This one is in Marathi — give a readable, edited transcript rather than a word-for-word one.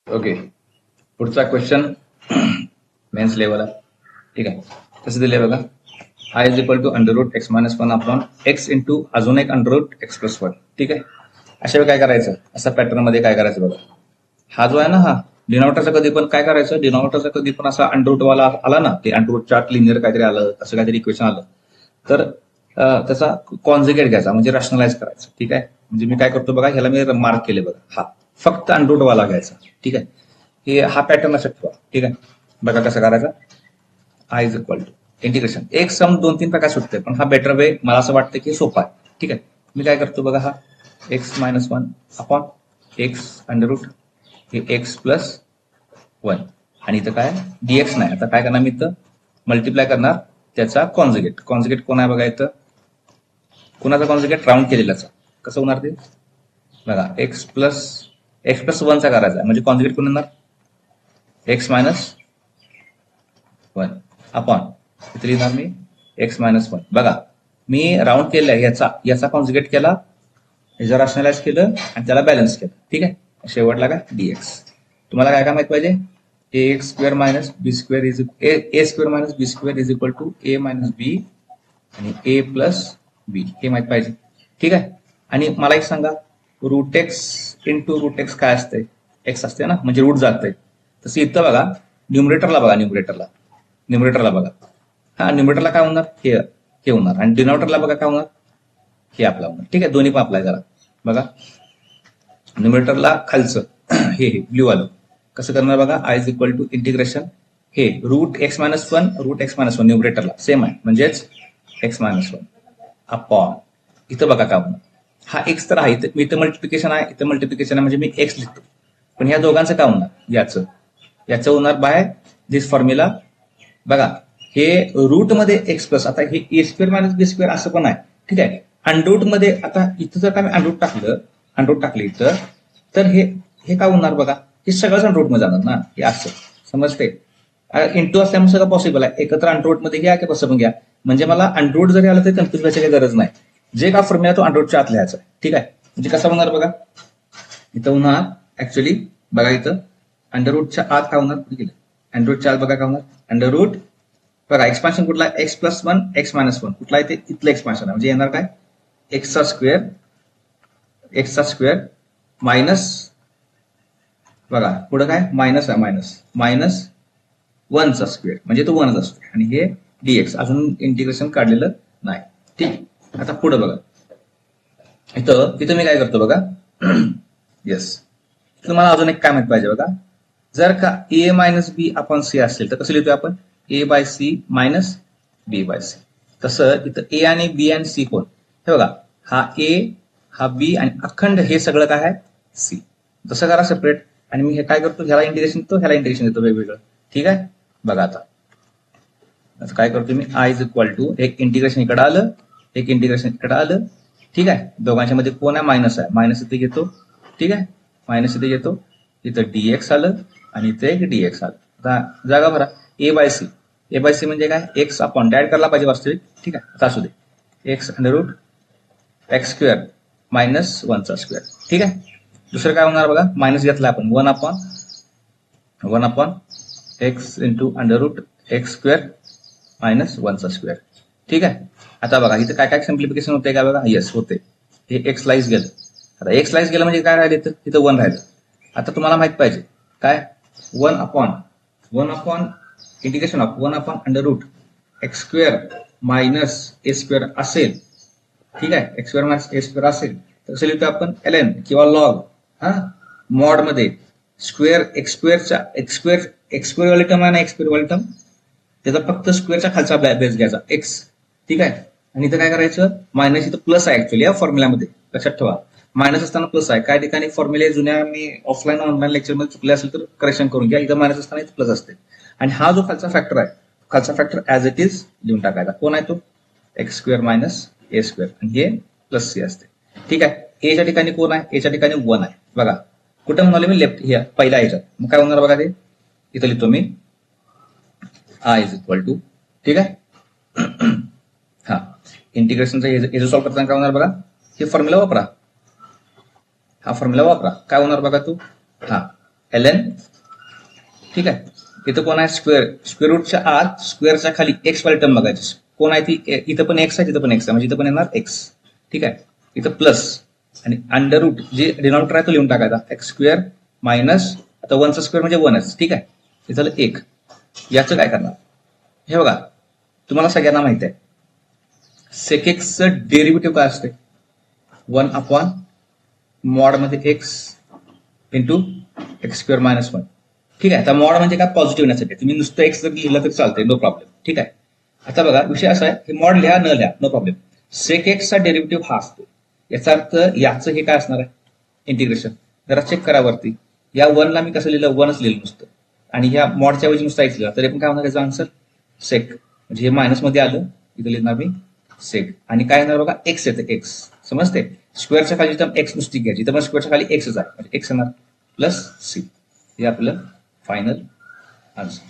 ओके, पुढचा क्वेश्चन मेन्स लेवल आहे. ठीक आहे, कसं दिले बघा. I is equal to under root x minus one upon x into अजून एक अंडररूट एक्स प्लस वन. ठीक आहे, अशा वेळी काय करायचं, असा पॅटर्न मध्ये काय करायचं बघा. हा जो आहे ना, हा डिनॉमिनेटरचा कधी पण काय करायचं, डिनॉमिनेटरचा कधी पण असा अंडररूट वाला आला ना, ते अंडररूट चार्ट लिनियर काहीतरी आलं, असं काहीतरी इक्वेशन आलं, तर त्याचा कॉन्जुगेट घ्यायचा, म्हणजे रॅशनलाइज करायचं. ठीक आहे, म्हणजे मी काय करतो बघा, ह्याला मी मार्क केले बघा, हा फक्त अंडररूट वाला घ्यायचा. ठीक आहे, हे हा पॅटर्न लक्षात ठेवा. ठीक आहे, बघा कसं करायचा. I is equal to integration, एक सम दोन तीन प्रकार सुटते, पण हा बेटर वे मला असं वाटतं की सोपा आहे. ठीक आहे, मी काय करतो बघा, हा x minus one upon x under root हे एक्स प्लस वन, आणि इथं काय डीएक्स नाही. आता काय करणार मी, इथं मल्टिप्लाय करणार त्याचा कॉन्जुगेट. कॉन्जुगेट कोण आहे बघा, इथं कोणाचा कॉन्जुगेट, राऊंड केलेलाचा. कसं होणार ते बघा, एक्स प्लस वनचा करायचा, म्हणजे कॉन्जुगेट कोण येणार, एक्स मायनस वन अपॉन इथे लिहिणार मी एक्स मायनस वन. बघा, मी राऊंड केलाय, याचा कॉन्जुगेट केला, याचा रॅशनलाइज केलं आणि त्याला बॅलन्स केलं. ठीक आहे, शेवटला काय डीएक्स. तुम्हाला काय काय माहित पाहिजे, A X square minus B square is A square minus B square is equal to A minus B आणि ए प्लस बी, हे माहित पाहिजे. ठीक आहे, आणि मला एक सांगा, root x into root x काय असते, एक्स असते ना, म्हणजे रूट जाते. तसं इथं बघा, न्युमरेटरला बघा, न्युमरेटरला बघा, हा न्युमरेटरला काय होणार, हे होणार, आणि डिनॉमिनेटरला बघा काय होणार, हे आपला होणार. ठीक आहे, दोन्ही पण अप्लाय करा. बघा, न्युमरेटरला खालचं हे ब्ल्यू आलं, कसं करणार बघा, I is equal to integration हे रूट एक्स मायनस वन न्युमरेटरला सेम आहे, म्हणजेच एक्स मायनस वन अपॉन इथं बघा काय होणार, हा एक्स तर आहे, इथं मल्टिप्लिकेशन आहे, इथं मल्टिप्लिकेशन आहे, म्हणजे मी एक्स लिहितो. पण ह्या दोघांचं काय होणार, याचं होणार बाय दिस फॉर्म्युला. बघा, हे रूट मध्ये एक्स प्लस, आता हे ए स्क्वेअर मायनस बी स्क्वेअर असं पण आहे. ठीक आहे, अंडरूट मध्ये आता इथं जर का मी अंडरूट टाकलं इथं, तर हे काय होणार बघा, हे सगळंच अंडरूट मध्ये जाणार ना, हे असं समजते. इंटू असल्यामुळे सगळं पॉसिबल आहे, एकत्र अंडरूट मध्ये घ्या की कसं पण घ्या, म्हणजे मला अंडरूट जरी आलं तरी कन्फ्युज व्हायची काही गरज नाही. जे का फॉर्म्युला तो अंडरूटच्या आत लिहायचा. ठीक आहे, म्हणजे कसं होणार बघा, इथं होणार ऍक्च्युली बघा, इथं अंडररूटच्या आत काय होणार, अंडररूटच्या आत बघा काय होणार, अंडररूट बघा, एक्सपान्शन कुठला, x plus one x minus one कुठला आहे, ते इथलं एक्सपान्शन आहे, म्हणजे येणार काय, एक्सचा स्क्वेअर मायनस, बघा पुढं काय मायनस आहे, मायनस वनचा स्क्वेअर, म्हणजे तो वनच असतो, आणि हे डीएक्स अजून इंटिग्रेशन काढलेलं नाही. ठीक, आता पुढं बघा, इथं मी काय करतो बघा, येस, तुम्हाला अजून एक काय माहित पाहिजे बघा, जर का ए मायनस बी अपॉन सी असेल तर कसं लिहितोय आपण, ए बाय सी मायनस बी बाय सी. तसं इथं ए आणि बी आणि सी कोण, हे बघा, हा ए हा बी आणि अखंड हे सगळं काय आहे सी. तसं करा सेपरेट, आणि मी हे काय करतो, ह्याला इंटिग्रेशन देतो, ह्याला इंटिग्रेशन देतो वेगवेगळं. ठीक आहे, बघा आता काय करतो मी, आय इज इक्वल टू एक इंटिग्रेशन इकडे आलं, एक इंटिग्रेशन इकडे आलं. ठीक आहे, दोघांच्या मध्ये कोण आहे, मायनस आहे, मायनस इथे घेतो. ठीक आहे, मायनस इथे घेतो, इथं डीएक्स आलं आणि इथे एक डीएक्स आलं. आता जागा भरा, ए बाय सी म्हणजे काय, एक्स अपॉन ऍड करायला पाहिजे वास्तविक. ठीक आहे, आता असू दे, X underroot X square minus वनचा स्क्वेअर. ठीक आहे, दुसरं काय होणार बघा, मायनस घेतला आपण, one upon x into underroot X square minus वनचा स्क्वेअर. ठीक आहे, आता बघा इथं काय काय सिम्प्लिफिकेशन होते काय बघा, येस होते, हे एक्स स्लाइस गेलं. आता एक्स स्लाइस गेलं म्हणजे काय राहिलं, इथं वन राहिलं. आता तुम्हाला माहित पाहिजे काय, one upon integration of one upon under root X square minus A square असेल. ठीक आहे, एक्स स्क्वेअर मायनस ए स्क्वेअर असेल तर कसं लिहितो आपण, एल किंवा लॉग, हा मॉड मध्ये स्क्वेअर एक्सक्वेअर वाली टर्म आहे ना, एक्सक्वेअर वाली टर्म, त्याचा फक्त स्क्वेअरच्या खालचा बेस घ्यायचा एक्स. ठीक आहे, आणि इथं काय करायचं, मायनस इथं प्लस आहे ऍक्च्युली या फॉर्म्युल्यामध्ये, लक्षात ठेवा, मायनस असताना प्लस आहे. काही ठिकाणी फॉर्म्युले जुन्या मी ऑफलाईन ऑनलाईन लेक्चरमध्ये चुकले असेल तर करेक्शन करून घ्या, इथं मायनस असताना इथं प्लस असते. आणि हा जो खालचा फॅक्टर आहे, खालचा फॅक्टर ऍज इट इज लिहून टाकायचा, कोण आहे तो, एक्स स्क्वेअर मायनस ए स्क्वेअर, आणि हे प्लस सी असते. ठीक आहे, एच्या ठिकाणी कोण आहे, एच्या ठिकाणी वन आहे. बघा कुठे म्हणाले मी, लेफ्ट ह्या पहिल्या ह्याच्यात, मग काय होणार बघा, ते इथं लिहितो मी, आय इज इक्वल टू. ठीक आहे, हा इंटिग्रेशनचा हे सॉल्व्ह करताना काय होणार बघा, हे फॉर्म्युला वापरा, काय होणार बघा तू, हा ln, ठीक आहे. इथं कोण आहे स्क्वेअर रूटच्या आत स्क्वेअरच्या खाली एक्स वाली टर्म बघायची कोण आहे ती, इथं पण एक्स आहे तिथं पण एक्स आहे म्हणजे इथं पण येणार एक्स, ठीक आहे. इथं प्लस आणि अंडर रूट जे डिनॉमिनेटर आहे तो लिहून टाकायचा एक्स स्क्वेअर मायनस आता 1चा स्क्वेअर म्हणजे 1च, ठीक आहे. हे झालं 1. याचं काय करणार हे बघा, तुम्हाला सगळ्यांना माहिती आहे सेक एक्सचं डेरिव्हेटिव्ह काय असते 1 मॉड मध्ये x into x square minus 1, ठीक आहे. आता मॉड म्हणजे काय पॉझिटिव्ह येण्यासाठी तुम्ही नुसतं एक्स जर लिहिलं तर चालतंय, नो प्रॉब्लेम, ठीक आहे. आता बघा विषय असा आहे हे मॉड लिहा न लिहा नो प्रॉब्लेम, सेक एक्सचा डेरिव्हेटिव्ह हा असतो. याचा अर्थ याचं हे काय असणार आहे इंटिग्रेशन, जरा चेक करा वरती. या 1ला मी कसं लिहिलं 1च लिहिलं नुसतं आणि ह्या मॉडच्या ऐवजी नुसता एक्स लिहिला तरी पण काय होणार याचा आन्सर सेक, म्हणजे हे मायनस मध्ये आलं इथं लिहिणार मी सेक आणि काय येणार बघा एक्स येतं एक्स, समजते. स्क्वेअरच्या खाली तर एक्स नुसती घ्यायची तर मग स्क्वेअरच्या खाली एक्सच आहे म्हणजे एक्स येणार प्लस सी, हे आपलं फायनल आन्सर.